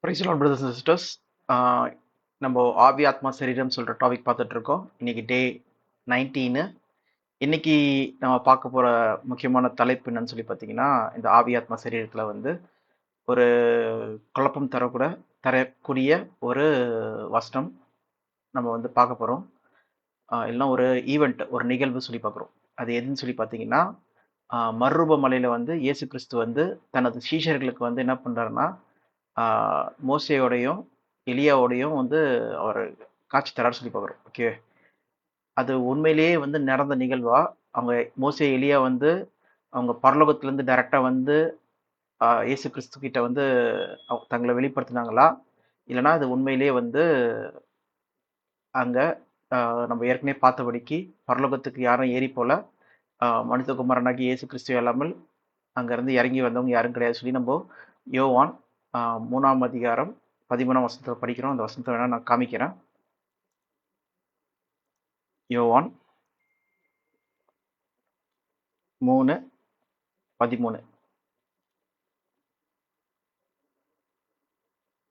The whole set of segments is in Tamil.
Price lord brothers and sisters. நம்ம ஆவி ஆத்மா சரீரம் சொல்கிற டாபிக் பார்த்துட்டு இருக்கோம். இன்னைக்கு டே 19. இன்னைக்கு நம்ம பார்க்க போகிற முக்கியமான தலைப்பு என்னன்னு சொல்லி பார்த்தீங்கன்னா, இந்த ஆவி ஆத்மா சரீரத்தில் வந்து ஒரு குழப்பம் தரக்கூடிய ஒரு வசனம் நம்ம வந்து பார்க்க போகிறோம். இல்லைன்னா ஒரு ஈவெண்ட், ஒரு நிகழ்வு சொல்லி பார்க்குறோம். அது எதுன்னு சொல்லி பார்த்தீங்கன்னா, மறுரூப மலையில் வந்து இயேசு கிறிஸ்து வந்து தனது சீஷர்களுக்கு வந்து என்ன பண்ணுறாருன்னா, மோசேயோடையும் எலியாவோடையும் வந்து அவர் காட்சி தரார் சொல்லி பார்க்குறோம். ஓகே, அது உண்மையிலேயே வந்து நடந்த நிகழ்வா? அவங்க மோசே எலியா வந்து அவங்க பரலோகத்திலேருந்து டைரெக்டாக வந்து இயேசு கிறிஸ்து கிட்ட வந்து தங்களை வெளிப்படுத்தினாங்களா? இல்லைனா அது உண்மையிலேயே வந்து அங்கே நம்ம ஏற்கனவே பார்த்தபடிக்கு பரலோகத்துக்கு யாரும் ஏறி போல, மனிதகுமாரனாகி இயேசு கிறிஸ்து இல்லாமல் அங்கேருந்து இறங்கி வந்தவங்க யாரும் கிடையாது சொல்லி நம்ம யோவான் 3ஆம் அதிகாரம் 13ஆம் வசனத்தை படிக்கிறோம். அந்த வசனத்தை வேணால் நான் காமிக்கிறேன். யோவான் 3:13.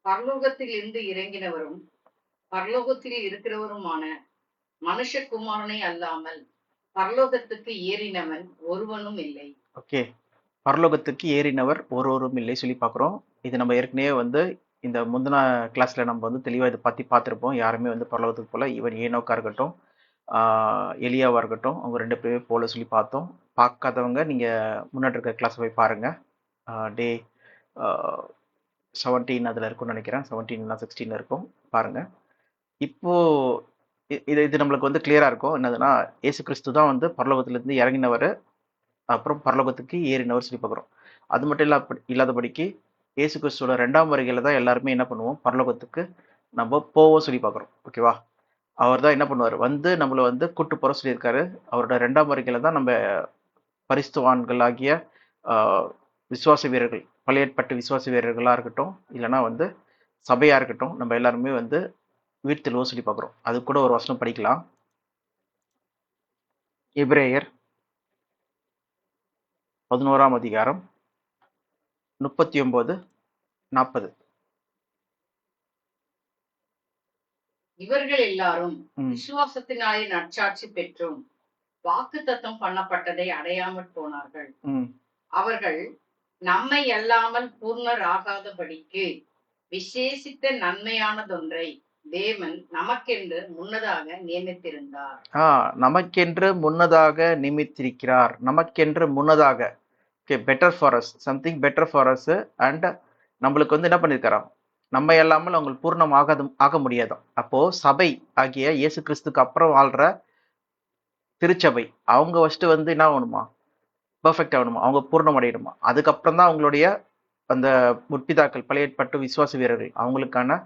பரலோகத்தில் இருந்து இறங்கினவரும் பரலோகத்தில் இருக்கிறவருமான மனுஷகுமாரனை அல்லாமல் பரலோகத்துக்கு ஏறினவன் ஒருவனும் இல்லை. ஓகே, பரலோகத்துக்கு ஏறினவர் ஒருவரும் இல்லை சொல்லி பார்க்குறோம். இது நம்ம ஏற்கனவே வந்து இந்த முந்தின கிளாஸில் நம்ம வந்து தெளிவாக இதை பற்றி பார்த்துருப்போம். யாருமே வந்து பரலோகத்துக்கு போல, ஈவன் ஏனோக்கா இருக்கட்டும், எலியாவாக இருக்கட்டும், அவங்க 2 பேருமே போல சொல்லி பார்த்தோம். பார்க்காதவங்க நீங்கள் முன்னாடி இருக்க கிளாஸ் போய் பாருங்கள். டே 17 அதில் இருக்கும்னு நினைக்கிறேன். 17 16 இருக்கும், பாருங்கள். இப்போது இது நம்மளுக்கு வந்து கிளியராக இருக்கும். என்னதுன்னா, இயேசு கிறிஸ்து தான் வந்து பரலோகத்திலேருந்து இறங்கினவர், அப்புறம் பரலோகத்துக்கு ஏறினவர் சொல்லி பார்க்குறோம். அது மட்டும் இல்லாதபடிக்கு இயேசு கிறிஸ்துவோட 2ஆம் வருகையில் தான் எல்லாருமே என்ன பண்ணுவோம், பரலோகத்துக்கு நம்ம போவோம் சொல்லி பார்க்குறோம். ஓகேவா? அவர் தான் என்ன பண்ணுவார், வந்து நம்மளை வந்து கூட்டு போகிற சொல்லியிருக்காரு. அவரோட 2ஆம் வருகையில் தான் நம்ம பரிசுத்தவான்கள் ஆகிய விசுவாச வீரர்கள், பழைய ஏற்பாட்டு விசுவாச வீரர்களாக இருக்கட்டும், இல்லைனா வந்து சபையாக இருக்கட்டும், நம்ம எல்லாருமே வந்து உயிர்த்தெழுவோம் சொல்லி பார்க்குறோம். அது கூட ஒரு வசனம் படிக்கலாம். எபிரேயர் 11ஆம் அதிகாரம் 39-40. இவர்கள் எல்லாரும் விசுவாசத்தினாலே நற்சாட்சி பெற்றும் வாக்குத்தத்தம் பண்ணப்பட்டதை அடையாமல் போனார்கள். அவர்கள் நம்மை அல்லாமல் பூர்ணர் ஆகாதபடிக்கு விசேஷித்த நன்மையானதொன்றை தேவன் நமக்கென்று முன்னதாக நியமித்திருந்தார். நமக்கென்று முன்னதாக நியமித்திருக்கிறார். நமக்கென்று முன்னதாக, okay, better for us, something better for us. And நம்மளுக்கு வந்து என்ன பண்ணியிருக்கிறான், நம்ம இல்லாமல் அவங்களுக்கு பூர்ணம் ஆக முடியாதான். அப்போ சபை ஆகிய இயேசு கிறிஸ்துக்கு அப்புறம் வாழ்ற திருச்சபை, அவங்க ஃபர்ஸ்ட் வந்து என்ன ஆகணுமா, பெர்ஃபெக்ட் ஆகணுமா, அவங்க பூர்ணம் அடையணுமா. அதுக்கப்புறம் தான் அவங்களுடைய அந்த முற்பிதாக்கள், பழைய ஏற்பாட்டு விசுவாச வீரர்கள், அவங்களுக்கான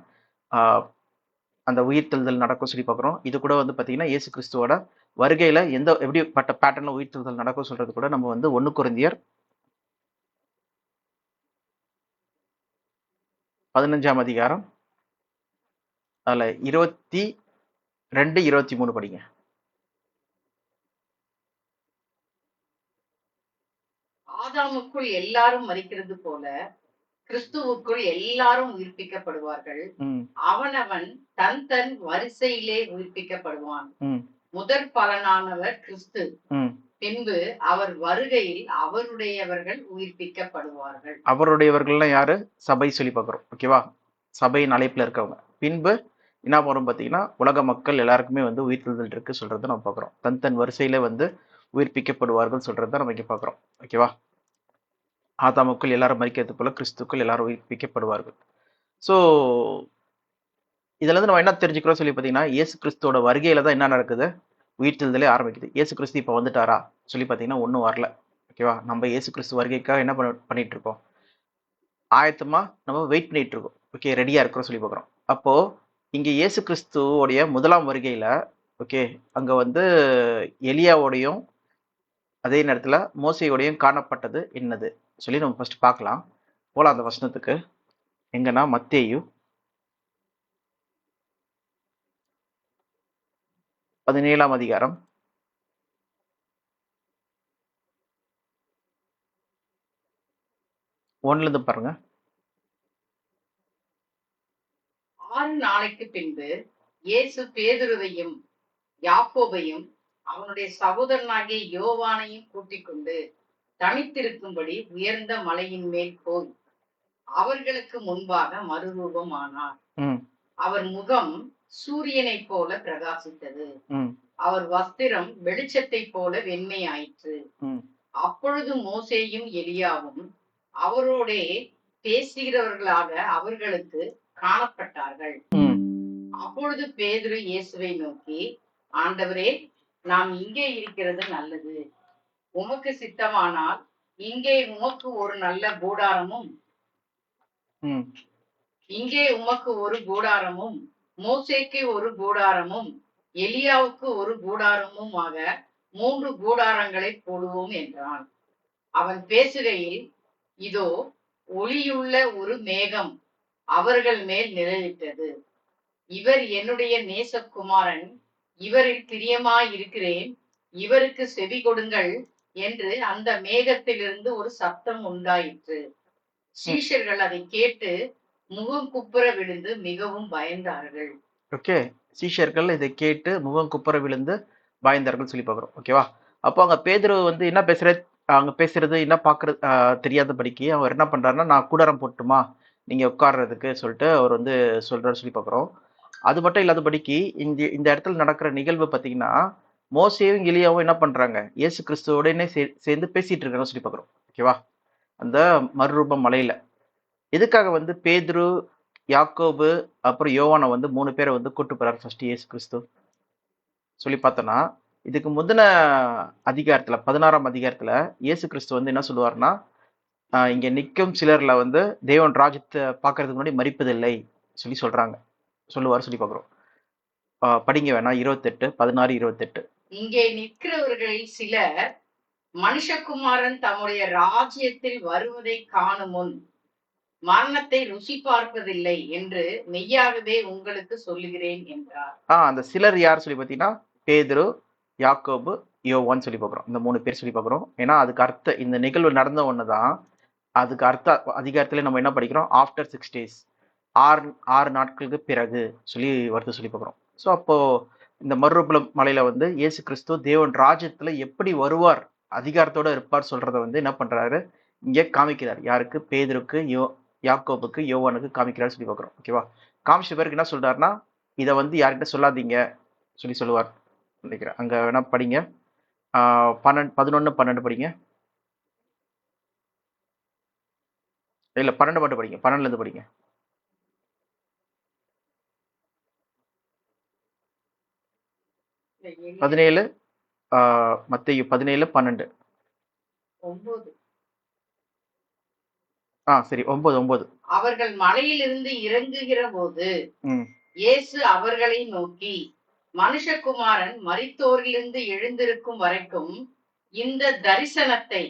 அந்த உயிர்த்தெழுதல் நடக்கும் சொல்லி பார்க்குறோம். இது கூட வந்து பார்த்தீங்கன்னா இயேசு கிறிஸ்துவோட வருகையில் எப்படிப்பட்ட பேட்டர்னில் உயிர்த்தெழுதல் நடக்கும் சொல்றது கூட நம்ம வந்து 1 கொரிந்தியர் 15ஆம் அதிகாரம் அதில் 22, 23 படிங்க. ஆதாமுக்குள் எல்லாரும் மரிக்கிறது போல கிறிஸ்துவுக்குள் எல்லாரும் உயிர்ப்பிக்கப்படுவார்கள். அவனவன் தன் தன் வரிசையிலே உயிர்ப்பிக்கப்படுவான். முதற் பலனானவர் கிறிஸ்து, பின்பு அவர் வருகையில் அவருடையவர்கள் உயிர்ப்பிக்கப்படுவார்கள். அவருடையவர்கள்லாம் யாரு? சபை சொல்லி பார்க்குறோம். ஓகேவா? சபையின் அழைப்புல இருக்கவங்க. பின்பு என்ன போறோம் பார்த்தீங்கன்னா, உலக மக்கள் எல்லாருக்குமே வந்து உயிர்த்தெழுதல் இருக்கு சொல்றதை நம்ம பார்க்குறோம். தன் தன் வரிசையில வந்து உயிர்ப்பிக்கப்படுவார்கள் சொல்றதை நம்ம இங்க பார்க்குறோம். ஓகேவா? ஆதாமுக்குள் எல்லாரும் மரிக்கிறது போல கிறிஸ்துக்குள் எல்லாரும் உயிர்ப்பிக்கப்படுவார்கள். ஸோ இதுல இருந்து நம்ம என்ன தெரிஞ்சுக்கிறோம் சொல்லி பார்த்தீங்கன்னா, இயேசு கிறிஸ்துவோட வருகையில தான் என்ன நடக்குது, உயிர்த்தெழுதலே ஆரம்பிக்குது. இயேசு கிறிஸ்து இப்போ வந்துட்டாரா சொல்லி பார்த்தீங்கன்னா ஒன்றும் வரல. ஓகேவா? நம்ம இயேசு கிறிஸ்து வருகைக்காக என்ன பண்ணிட்டு இருக்கோம், ஆயத்தமா நம்ம வெயிட் பண்ணிட்டு இருக்கோம். ஓகே, ரெடியா இருக்கிறோம் சொல்லி பார்க்குறோம். அப்போ இங்க இயேசு கிறிஸ்துவோடைய 1ஆம் வருகையில, ஓகே, அங்க வந்து எலியாவோடையும் அதே நேரத்துல மோசையோடையும் காணப்பட்டது என்னது சொல்லி நம்ம ஃபர்ஸ்ட் பார்க்கலாம். போலாம் அந்த வசனத்துக்கு. எங்கன்னா மத்தேயு 17ஆம் அதிகாரம் 1ல இருந்து பாருங்க. 6 நாளைக்கு பின்பு இயேசு பேதுருவையும் யாக்கோபையும் அவனுடைய சகோதரனாகிய யோவானையும் கூட்டிக் கொண்டு தனித்திருக்கும்படி உயர்ந்த மலையின் மேல் போய் அவர்களுக்கு முன்பாக மறுரூபமானார். அவர் முகம் சூரியனைப் போல பிரகாசித்தது. அவர் வஸ்திரம் வெளிச்சத்தைப் போல வெண்மையாயிற்று. அப்பொழுது மோசேயும் எலியாவும் அவரோடே பேசுகிறவர்களாக அவர்களுக்கு காணப்பட்டார்கள். அப்பொழுது பேதுரு இயேசுவை நோக்கி, ஆண்டவரே, நாம் இங்கே இருக்கிறது நல்லது. உமக்கு சித்தமானால் இங்கே உமக்கு ஒரு நல்ல கூடாரமும் மோசேக்கு ஒரு கூடாரமும் எலியாவுக்கு ஒரு கூடாரமுமாக 3 கூடாரங்களை போடுவோம் என்றான். அவன் பேசுகையில், இதோ ஒளியுள்ள ஒரு மேகம் அவர்கள் மேல் நிழலிட்டது. இவர் என்னுடைய நேசகுமாரன், இவரில் பிரியமாயிருக்கிறேன், இவருக்கு செவி கொடுங்கள் என்று அந்த மேகத்திலிருந்து ஒரு சத்தம் உண்டாயிற்று. சீஷர்கள் அதை கேட்டு முகம் குப்புற விழுந்து மிகவும் பயந்தார்கள். ஓகே, சீஷர்கள் இதை கேட்டு முகம் குப்புற விழுந்து பயந்தார்கள் சொல்லி பார்க்குறோம். ஓகேவா? அப்போ அங்கே பேதுரு வந்து என்ன பேசுறது என்ன பார்க்கறது தெரியாதபடிக்கு அவர் என்ன பண்றாருன்னா, நான் கூடாரம் போட்டுமா நீங்க உட்கார்றதுக்கு சொல்லிட்டு அவர் வந்து சொல்றாரு சொல்லி பார்க்குறோம். அது மட்டும் இல்லாதபடிக்கு இந்த இடத்துல நடக்கிற நிகழ்வு பார்த்தீங்கன்னா, மோசேயும் எலியாவும் என்ன பண்றாங்க, இயேசு கிறிஸ்துவோடனே சேர்ந்து பேசிட்டு இருக்காங்க சொல்லி பார்க்குறோம். ஓகேவா? அந்த மறுரூபம் மலையில எதுக்காக வந்து பேதுரு, யாக்கோபு அப்புறம் யோவானை வந்து 3 பேரை வந்து கூட்டு போறாரு ஃபர்ஸ்ட் இயேசு கிறிஸ்து சொல்லி பார்த்தோன்னா, இதுக்கு முந்தின அதிகாரத்துல 16ஆம் அதிகாரத்துல இயேசு கிறிஸ்து வந்து என்ன சொல்லுவாருன்னா, இங்க நிற்கும் சிலர்ல வந்து தேவன் ராஜ்யத்தை பார்க்கறதுக்கு முன்னாடி மரிப்பதில்லை சொல்லுவார் சொல்லி பார்க்குறோம். படிங்க வேணா 28, 16, 28. இங்கே நிற்கிறவர்களில் சிலர் மனுஷகுமாரன் தம்முடைய ராஜ்யத்தில் வருவதை காணும் முன் மரணத்தை ருசி பார்ப்பதில்லை என்று மெய்யாகவே உங்களுக்கு சொல்லுகிறேன் என்றார். அந்த சிலர் யார் சொல்லி பார்த்தீங்கன்னா, பேதுரு, யாக்கோபு, யோவான் சொல்லி பார்க்குறோம். இந்த 3 பேர் சொல்லி பார்க்குறோம். ஏன்னா அதுக்கு அர்த்தம் இந்த நிகழ்வு நடந்த ஒன்று தான். அதுக்கு அர்த்த அதிகாரத்துல நம்ம என்ன படிக்கிறோம், ஆஃப்டர் 6 days, 6 நாட்களுக்கு பிறகு சொல்லி வருது சொல்லி பார்க்குறோம். ஸோ அப்போ இந்த மறுரூப மலையில வந்து இயேசு கிறிஸ்து தேவன் ராஜ்யத்துல எப்படி வருவார், அதிகாரத்தோட இருப்பார் சொல்றத வந்து என்ன பண்றாரு, இங்கே காமிக்கிறார். யாருக்கு? பேதுருக்கு, யாக்கோபுக்கு, யோவானுக்கு காமிக்கிறார் சொல்லி பார்க்குறோம். ஓகேவா? காமிச்ச பேருக்கு என்ன சொல்றாருன்னா, இதை வந்து யார்கிட்ட சொல்லாதீங்க சொல்லுவார் நினைக்கிறேன். அங்க வேணா படிங்க, 11, 12 படிங்க. இல்ல 12 மட்டும் படிங்க, 12ல இருந்து படிங்க. பதினேழு, மத்தேயு 17, 12. சரி, 9. அவர்கள் மலையிலிருந்து இறங்குகிற போது இயேசு அவர்களை நோக்கி, மனுஷகுமாரன் மரித்தோரிலிருந்து எழுந்திருக்கும் வரைக்கும் இந்த தரிசனத்தை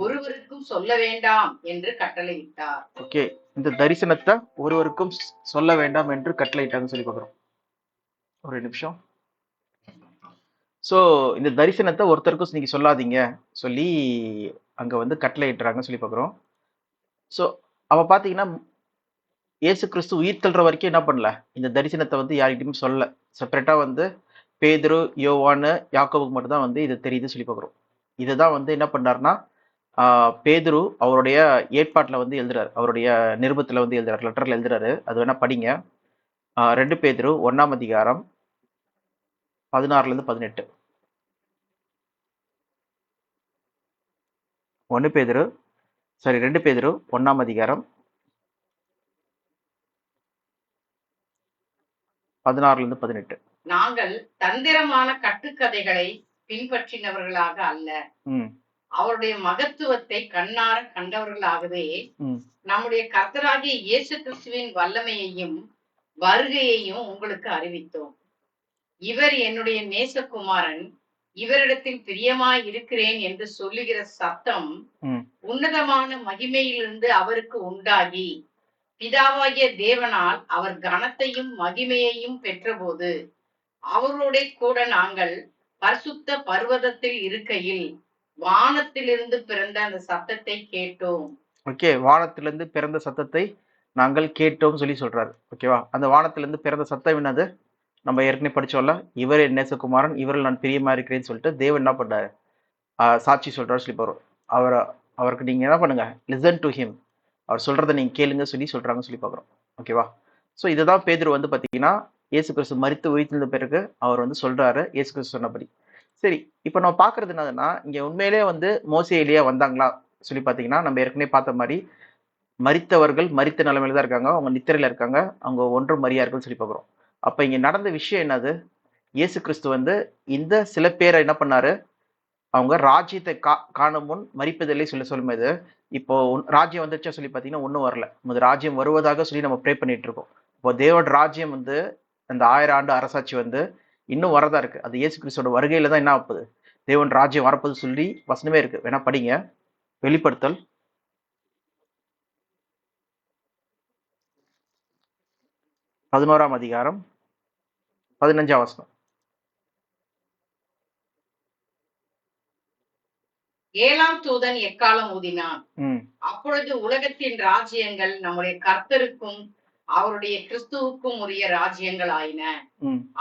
ஒருவருக்கும் சொல்ல வேண்டாம் என்று கட்டளையிட்டார். ஓகே, இந்த தரிசனத்தை ஒருவருக்கும் சொல்ல வேண்டாம் என்று கட்டளையிட்டாங்கன்னு சொல்லி பார்க்குறோம். ஒரு நிமிஷம். ஸோ இந்த தரிசனத்தை ஒருத்தருக்கும் நீங்க சொல்லாதீங்க சொல்லி அங்க வந்து கட்டளையிட்டுறாங்கன்னு சொல்லி பார்க்குறோம். ஸோ அவ பார்த்தீங்கன்னா, இயேசு கிறிஸ்து உயிர் தள்ளுற வரைக்கும் என்ன பண்ணல, இந்த தரிசனத்தை வந்து யார்கிட்டயும் சொல்லல. செப்பரேட்டா வந்து பேதுரு, யோவானு, யாக்கோபுக்கு மட்டும் தான் வந்து இது தெரியுது சொல்லி பார்க்குறோம். இதுதான் வந்து என்ன பண்ணாருன்னா, பேதுரு அவருடைய ஏற்பாட்டில் வந்து எழுதுறாரு, அவருடைய நிருபத்தில் வந்து எழுதுறாரு, லெட்டர்ல எழுதுறாரு. அது வேணா படிங்க. 2 பேதுரு 1ஆம் அதிகாரம் 16ல இருந்து 18. 2 பேதுரு 1ஆம் அதிகாரம் 16ல இருந்து 18. நாங்கள் தந்திரமான கட்டுக்கதைகளை பின்பற்றினவர்களாக அல்ல, அவருடைய மகத்துவத்தை கண்ணார கண்டவர்களாகவே நம்முடைய கர்த்தராகிய இயேசு கிறிஸ்துவின் வல்லமையையும் வருகையையும் உங்களுக்கு அறிவித்தோம். இவர் என்னுடைய நேசகுமாரன், இவரிடத்தில் பிரியமாய் இருக்கிறேன் என்று சொல்லுகிற சத்தம் உன்னதமான மகிமையிலிருந்து அவருக்கு உண்டாகி, பிதாவாகிய தேவனால் அவர் கனத்தையும் மகிமையையும் பெற்றபோது அவரோட கூட நாங்கள் பரிசுத்த பர்வதத்தில் இருக்கையில் வானத்திலிருந்து பிறந்த அந்த சத்தத்தை கேட்டோம். ஓகே, வானத்திலிருந்து பிறந்த சத்தத்தை நாங்கள் கேட்டோம் சொல்லி சொல்றாரு. ஓகேவா? அந்த வானத்திலிருந்து பிறந்த சத்தம் என்னது? நம்ம ஏற்கனவே படிச்சோம்ல, இவர் என் நேசகுமாரன், இவரில் நான் பிரியமா இருக்கிறேன்னு சொல்லிட்டு தேவன் என்ன பண்ணாரு? சாட்சி சொல்றாரு சொல்லி போறோம். அவர அவருக்கு நீங்க என்ன பண்ணுங்க? Listen to him. அவர் சொல்றத நீங்க கேளுங்க சொல்லி சொல்றாங்கன்னு சொல்லி பார்க்குறோம். ஓகேவா? ஸோ இதுதான் பேதுரு வந்து பார்த்தீங்கன்னா, இயேசு கிறிஸ்து மரித்து உயிர்த்தெழுந்த பிறகு அவர் வந்து சொல்றாரு, இயேசு கிறிஸ்து சொன்னபடி. சரி, இப்போ நம்ம பார்க்கறது என்னதுன்னா, இங்க உண்மையிலேயே வந்து மோசே, எலியா வந்தாங்களா சொல்லி பார்த்தீங்கன்னா, நம்ம ஏற்கனவே பார்த்த மாரி, மரித்தவர்கள் மரித்த நிலைமையில தான் இருக்காங்க. அவங்க நித்திரையில இருக்காங்க. அவங்க ஒன்றும் அறியார்கள்ன்னு சொல்லி பார்க்குறோம். அப்ப இங்க நடந்த விஷயம் என்னது? இயேசு கிறிஸ்து வந்து இந்த சில பேரை என்ன பண்ணாரு? அவங்க ராஜ்யத்தை காணும் முன் மரிப்பதில்லை சொல்லி சொல்லும்போது, இப்போ ராஜ்யம் வந்துருச்சா சொல்லி பார்த்தீங்கன்னா, ஒண்ணும் வரல. ராஜ்யம் வருவதாக சொல்லி நம்ம ப்ரே பண்ணிட்டு இருக்கோம். இப்போ தேவோட ராஜ்யம் வந்து அந்த 1000 ஆண்டு அரசாட்சி வந்து இன்னும் வரதா இருக்கு. அது இயேசு கிறிஸ்துவோட வருகையில தான் என்ன ஆகப்போகுது? தேவன் ராஜ்யம் வரப்போது சொல்லி வசனமே இருக்கு. வேணா படிங்க. வெளிப்படுத்தல் 11ஆம் அதிகாரம் 15ஆம் வசனம். 7ஆம் தூதன் எக்காலம் ஊதினான். அப்பொழுது உலகத்தின் ராஜ்யங்கள் நம்முடைய கர்த்தருக்கும் அவருடைய கிறிஸ்துவுக்கும் உரிய ராஜ்யங்கள் ஆயின.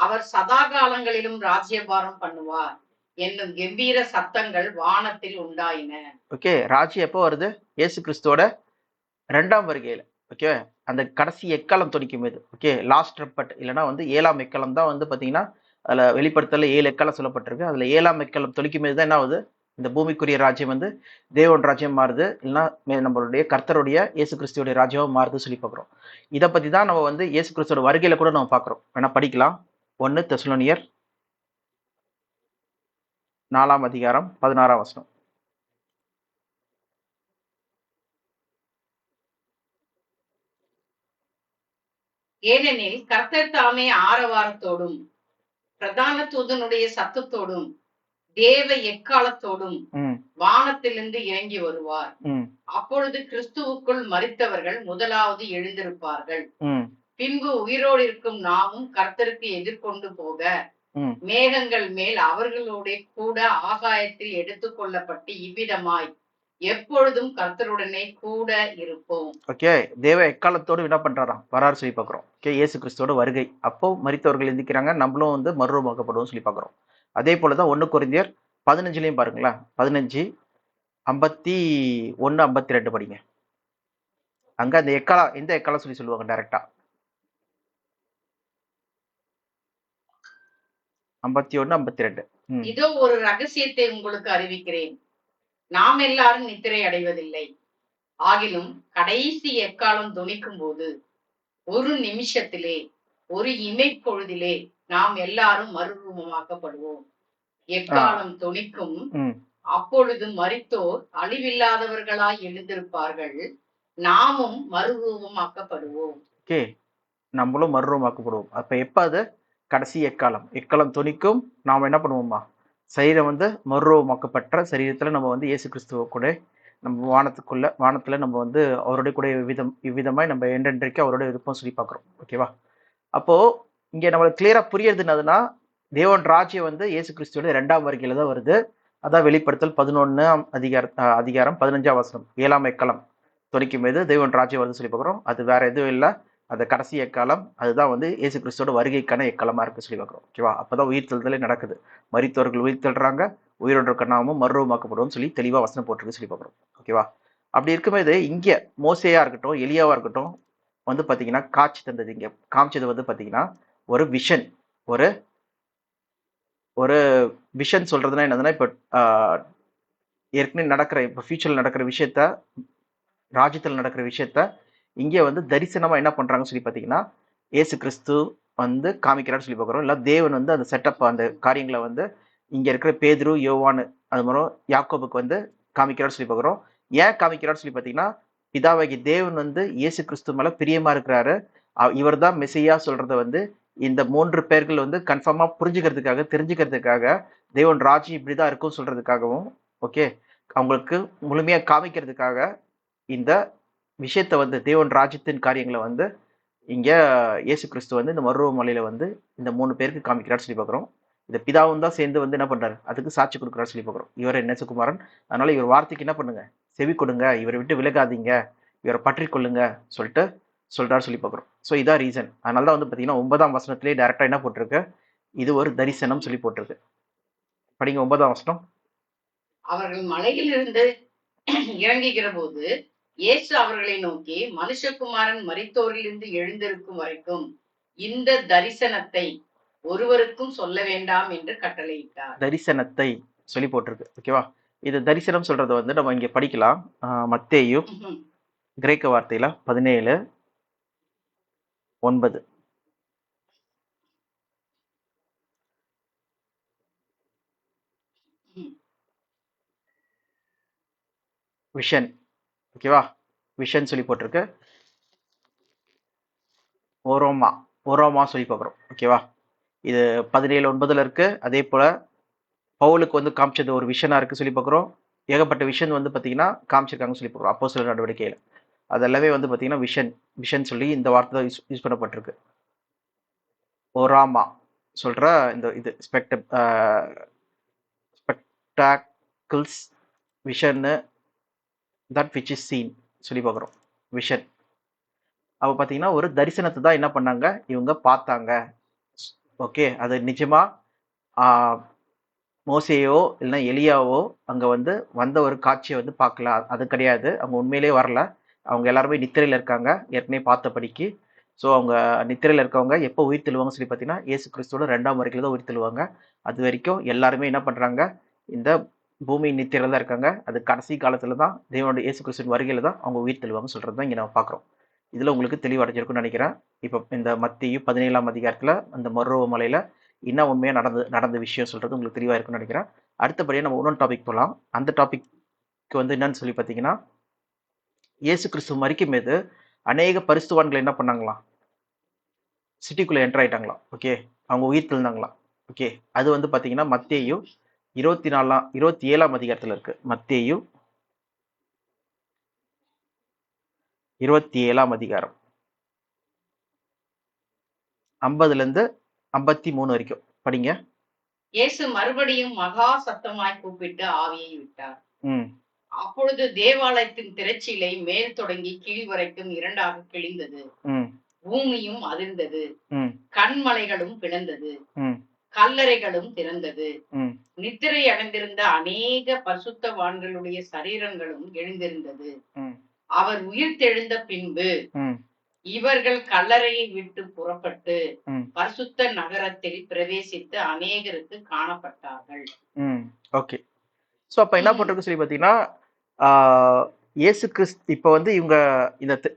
அவர் சதா காலங்களிலும் ராஜ்யபாரம் பண்ணுவார் என்னும் கம்பீர சத்தங்கள் வானத்தில் உண்டாயின. ஓகே, ராஜ்யம் எப்போ வருது? இயேசு கிறிஸ்துவோட 2ஆம் வருகையில. ஓகே, அந்த கடைசி எக்காலம் துணிக்கும் போது. ஓகே, லாஸ்ட் ட்ரம்பட் இல்லைன்னா வந்து 7ஆம் எக்காலம் தான் வந்து பார்த்தீங்கன்னா, அதுல வெளிப்படுத்தல 7 எக்காலம் சொல்லப்பட்டிருக்கு. அதுல 7ஆம் எக்காலம் துணிக்கும் போது தான் என்ன ஆகுது? இந்த பூமிக்குரிய ராஜ்யம் வந்து தேவன் ராஜ்யம் மாறுது, இல்லைன்னா நம்மளுடைய கர்த்தருடைய இயேசு கிறிஸ்துவோட ராஜ்யம் மாறுது சொல்லி பார்க்குறோம். இதை பத்தி தான் நம்ம வந்து இயேசு கிறிஸ்துவோட வருகையில கூட நம்ம பார்க்குறோம். வேணா படிக்கலாம். 1 தெசலோனியர் 4ஆம் அதிகாரம் 16ஆம் வசனம். ஏனெனில் கர்த்தர் தாமே ஆரவாரத்தோடும் பிரதான தூதனுடைய சத்தத்தோடும் தேவ எக்காலத்தோடும் வானத்திலிருந்து இறங்கி வருவார். அப்பொழுது கிறிஸ்துவுக்குள் மரித்தவர்கள் முதலாவது எழுந்திருப்பார்கள். பின்பு உயிரோடு இருக்கும் நாமும் கர்த்தருக்கு எதிர்கொண்டு போக மேகங்கள் மேல் அவர்களோட கூட ஆகாயத்தில் எடுத்துக் கொள்ளப்பட்டு இவ்விதமாய் எப்பொழுதும் கர்த்தருடனே கூட இருப்போம். ஓகே, தேவ எக்காலத்தோடு என்ன பண்றாராம்? வராரு சொல்லி பார்க்குறோம். ஓகே, இயேசு கிறிஸ்துவோட வருகை அப்போ மரித்தவர்கள் எந்திக்கிறாங்க, நம்மளும் வந்து மறுரூபமாக்கப்படுவோம் சொல்லி பார்க்குறோம். அதே போலதான் 1 கொரிந்தியர் 15லயும் பாருங்களேன். 15 51 52 படிங்க. அங்க அந்த எக்காலம் எந்த எக்காலம் சொல்லி சொல்லுவாங்க டைரக்டா? 51 52. இதோ ஒரு ரகசியத்தை உங்களுக்கு அறிவிக்கிறேன். நாம் எல்லாரும் நித்திரை அடைவதில்லை. ஆகிலும் கடைசி எக்காலம் துணிக்கும் போது ஒரு நிமிஷத்திலே ஒரு இமைப்பொழுதிலே நாம் எல்லாரும் மறுரூபமாக்கப்படுவோம். எக்காலம் துணிக்கும், அப்பொழுது மரித்தோர் அழிவில்லாதவர்களாய் எழுந்திருப்பார்கள், நாமும் மறுரூபமாக்கப்படுவோம். ஓகே, நம்மளும் மறுரூபமாக்கப்படுவோம். அப்ப எப்ப அது? கடைசி எக்காலம். எக்காலம் துணிக்கும், நாம் என்ன பண்ணுவோமா? சரீரம் வந்து மறுரூபமாக்கப்பட்ட சரீரத்துல நம்ம வந்து இயேசு கிறிஸ்துவ கூட நம்ம வானத்துல நம்ம வந்து அவருடைய கூட இவ்விதமாய் நம்ம என்றென்றைக்கு அவரோட இருப்போம் சொல்லி பார்க்குறோம். ஓகேவா? அப்போ இங்க நம்மளுக்கு கிளியரா புரியுறது என்னதுன்னா, தேவன் ராஜ்யம் வந்து இயேசு கிறிஸ்துவோட 2ஆம் வருகையில தான் வருது. அதான் வெளிப்படுத்தல் 11ஆம் அதிகாரம் 15ஆம் வசனம். 7ஆம் எக்காலம் துணிக்கும் போது தேவன் ராஜ்யம் வருது சொல்லி பார்க்குறோம். அது வேற எதுவும் இல்லை, அந்த கடைசி எக்காலம். அதுதான் வந்து இயேசு கிறிஸ்துவோட வருகைக்கான எக்காலமா இருக்கு சொல்லி பார்க்குறோம். ஓகேவா? அப்பதான் உயிர் தெழுதலே நடக்குது. மரித்தவர்கள் உயிர் தெழுறாங்க, உயிரோட இருக்க நாமும் மறுரூபமாக்கப்படுவோம் சொல்லி தெளிவா வசனம் போட்டிருக்கு சொல்லி பார்க்குறோம். ஓகேவா? அப்படி இருக்கும்போது இங்க மோசேயா இருக்கட்டும், எலியாவா இருக்கட்டும் வந்து பாத்தீங்கன்னா காட்சி தந்தது. இங்க காமிச்சது வந்து பாத்தீங்கன்னா ஒரு விஷன். ஒரு ஒரு விஷன் சொல்றதுன்னா என்னதுன்னா, இப்போ ஏற்கனவே நடக்கிற, இப்போ ஃபியூச்சர்ல நடக்கிற விஷயத்த, ராஜ்யத்தில் நடக்கிற விஷயத்த இங்கே வந்து தரிசனமா என்ன பண்றாங்கன்னு சொல்லி பாத்தீங்கன்னா, இயேசு கிறிஸ்து வந்து காமிக்கிறான்னு சொல்லி பார்க்குறோம். இல்லை தேவன் வந்து அந்த செட்டப், அந்த காரியங்களை வந்து இங்க இருக்கிற பேதுரு, யோவானு, அது மாதிரி யாக்கோபுக்கு வந்து காமிக்கிறான்னு சொல்லி பார்க்குறோம். ஏன் காமிக்கிறான்னு சொல்லி பார்த்தீங்கன்னா, பிதாவாகிய தேவன் வந்து இயேசு கிறிஸ்து மேல பிரியமா இருக்கிறாரு. இவர் தான் மெஸ்ஸியா சொல்றத வந்து இந்த 3 பேர்கள் வந்து கன்ஃபார்மா புரிஞ்சுக்கிறதுக்காக, தெரிஞ்சுக்கிறதுக்காக, தேவன் ராஜ்யம் இப்படிதான் இருக்கும் சொல்றதுக்காகவும், ஓகே, அவங்களுக்கு முழுமையா காமிக்கிறதுக்காக இந்த விஷயத்த வந்து தேவன் ராஜ்யத்தின் காரியங்களை வந்து இங்க இயேசு கிறிஸ்து வந்து இந்த மறுரூப மலையில வந்து இந்த 3 பேருக்கு காமிக்கிறார் சொல்லி பார்க்குறோம். இந்த பிதாவும் தான் சேர்ந்து வந்து என்ன பண்றாரு? அதுக்கு சாட்சி கொடுக்குறாரு சொல்லி பார்க்குறோம். இவர் நேசகுமாரன், அதனால இவர் வார்த்தைக்கு என்ன பண்ணுங்க? செவி கொடுங்க, இவரை விட்டு விலகாதீங்க, இவரை பற்றி கொள்ளுங்க சொல்லிட்டு சொல்றாரு சொல்லி பார்க்குறோம். ஸோ இதான் ரீசன். அதனால தான் வந்து பார்த்தீங்கன்னா 9ஆம் வசனத்திலே டேரக்டா என்ன போட்டிருக்கு, இது ஒரு தரிசனம் சொல்லி போட்டிருக்கு. படிங்க 9ஆம் வசனம். அவர்கள் மலையிலிருந்து இறங்குகிற போது இயேசு அவர்களை நோக்கி, மனுஷகுமாரன் மரித்தோரிலிருந்து எழுந்திருக்கும் வரைக்கும் இந்த தரிசனத்தை ஒருவருக்கும் சொல்ல வேண்டாம் என்று கட்டளையிட்டார். தரிசனத்தை சொல்லி போட்டிருக்கு. ஓகேவா? இது தரிசனம் சொல்றத வந்து நம்ம இங்க படிக்கலாம். மத்தேயு கிரேக்க வார்த்தையில 17:9. விஷன். ஓகேவா? விஷன் சொல்லி போட்டிருக்கு. ஓரோமா ஓரோமா சொல்லி பார்க்குறோம். ஓகேவா? இது 17:9 இருக்கு. அதே போல பவுலுக்கு வந்து காமிச்சது ஒரு விஷனா இருக்கு சொல்லி பார்க்குறோம். ஏகப்பட்ட விஷன் வந்து பார்த்தீங்கன்னா காமிச்சிருக்காங்க சொல்லி பார்க்குறோம் அப்போஸ்தலர் நடவடிக்கையில. அதெல்லாமே வந்து பார்த்தீங்கன்னா விஷன் விஷன் சொல்லி இந்த வார்த்தை தான் யூஸ் பண்ணப்பட்டிருக்கு. ஓராமா சொல்ற இந்த இது ஸ்பெக்டாக்கிள்ஸ் விஷன்னு தட் விச் இஸ் சீன் சொல்லி பார்க்குறோம். விஷன் அப்போ பார்த்தீங்கன்னா ஒரு தரிசனத்தை தான் என்ன பண்ணாங்க இவங்க பார்த்தாங்க. ஓகே, அது நிஜமா மோசேயோ இல்லைன்னா எலியாவோ அங்கே வந்து வந்த ஒரு காட்சியை வந்து பார்க்கலாம், அது கிடையாது. அவங்க உண்மையிலே வரல. அவங்க எல்லாருமே நித்திரையில் இருக்காங்க ஏற்கனவே பார்த்தபடிக்கு. ஸோ அவங்க நித்திரையில் இருக்கவங்க எப்போ உயிர் தெழுவாங்க சொல்லி பார்த்தீங்கன்னா இயேசு கிறிஸ்துவோட 2ஆம் வருகையில் தான் உயிர் தெழுவாங்க. அது வரைக்கும் எல்லாருமே என்ன பண்ணுறாங்க, இந்த பூமி நித்திரையில் தான் இருக்காங்க. அது கடைசி காலத்தில் தான் தேவனோட இயேசு கிறிஸ்துவின் வருகையில் தான் அவங்க உயிர் தெழுவாங்க சொல்கிறது தான் இங்கே நம்ம பார்க்குறோம். இதில் உங்களுக்கு தெளிவடைஞ்சிருக்கும்னு நினைக்கிறேன். இப்போ இந்த மத்தேயு 17ஆம் அதிகாரத்தில் அந்த மறுரூப மலையில் என்ன உண்மையாக நடந்த விஷயம் சொல்கிறது உங்களுக்கு தெளிவாக இருக்கும்னு நினைக்கிறேன். அடுத்தபடியாக நம்ம இன்னொன்று டாபிக் போகலாம். அந்த டாபிக் வந்து என்னன்னு சொல்லி பார்த்தீங்கன்னா, இயேசு கிறிஸ்து மரிக்கும் போது அநேக பரிசுத்தவான்கள் என்ன பண்ணாங்களாம், சிட்டிக்குள்ளே என்டர் ஆயிட்டாங்களாம். ஓகே, அவங்க உயிர் தெழுந்தாங்களாம். ஓகே, அது வந்து பார்த்தீங்கன்னா மத்தேயு 27ஆம் அதிகாரத்தில் இருக்கு. மத்தேயு 27ஆம் அதிகாரம் 50லேருந்து 53 வரைக்கும் படிங்க. இயேசு மறுபடியும் மகா சத்தமாய் கூப்பிட்டு ஆவியை விட்டார். ம் அப்பொழுது தேவாலயத்தின் திரைச்சீலை மேல் தொடங்கி கீழ் வரைக்கும் இரண்டாக கிழிந்தது. ம் பூமியும் அதிர்ந்தது. ம் கண்மலைகளும் பிளந்தது. ம் கல்லறைகளும் திறந்தது. ம் நித்திரை அடைந்திருந்த அநேக பரிசுத்தவான்களுடைய சரீரங்களும் எழுந்திருந்தது. ம் அவர் உயிர் தெழுந்த பின்பு ம் இவர்கள் கல்லறையை விட்டு புறப்பட்டு ம் பரிசுத்த நகரத்தில் பிரவேசித்து அநேகருக்கு காணப்பட்டார்கள். ம் ஓகே. ஸோ அப்போ என்ன பண்ணுறது சொல்லி பார்த்தீங்கன்னா, ஆஹ், இயேசு கிறிஸ்து இப்போ வந்து இவங்க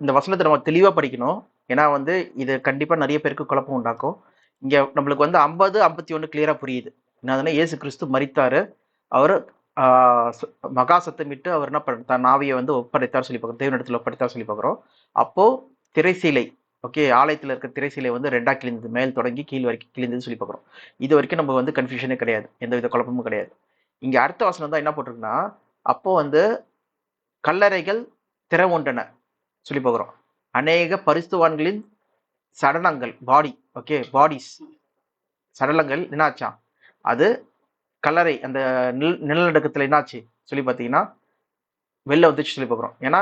இந்த வசனத்தை நம்ம தெளிவாக படிக்கணும். ஏன்னா வந்து இது கண்டிப்பாக நிறைய பேருக்கு குழப்பம் உண்டாக்கும். இங்கே நம்மளுக்கு வந்து 50, 51 கிளியராக புரியுது. என்னதுன்னா இயேசு கிறிஸ்து மரித்தாரு. அவர் மகா சத்தமிட்டு அவர் என்ன பண்ண தன் ஆவியை வந்து ஒப்படைத்தார் சொல்லி பார்க்குறோம். தேவனிடத்தில் ஒப்படைத்தார் சொல்லி பார்க்குறோம். அப்போ திரைசீலை, ஓகே, ஆலயத்தில் இருக்க திரைசீலை வந்து ரெண்டா கிழிந்தது, மேல் தொடங்கி கீழ் வரைக்கும் கிழிந்தது சொல்லி பார்க்குறோம். இது வரைக்கும் நம்ம வந்து கன்ஃபியூஷனே கிடையாது, எந்த வித குழப்பமும் கிடையாது. இங்க அடுத்த வசனம் தான் என்ன போட்டிருக்குன்னா, அப்போ வந்து கல்லறைகள் திறவுண்டன சொல்லி பார்க்குறோம். அநேக பரிசுத்தவான்களின் சடலங்கள், ஓகே, பாடிஸ், சடலங்கள் என்னாச்சாம், அது கல்லறை அந்த நிலநடுக்கத்துல என்னாச்சு சொல்லி பார்த்தீங்கன்னா வெளில வந்துச்சு சொல்லி பார்க்குறோம். ஏன்னா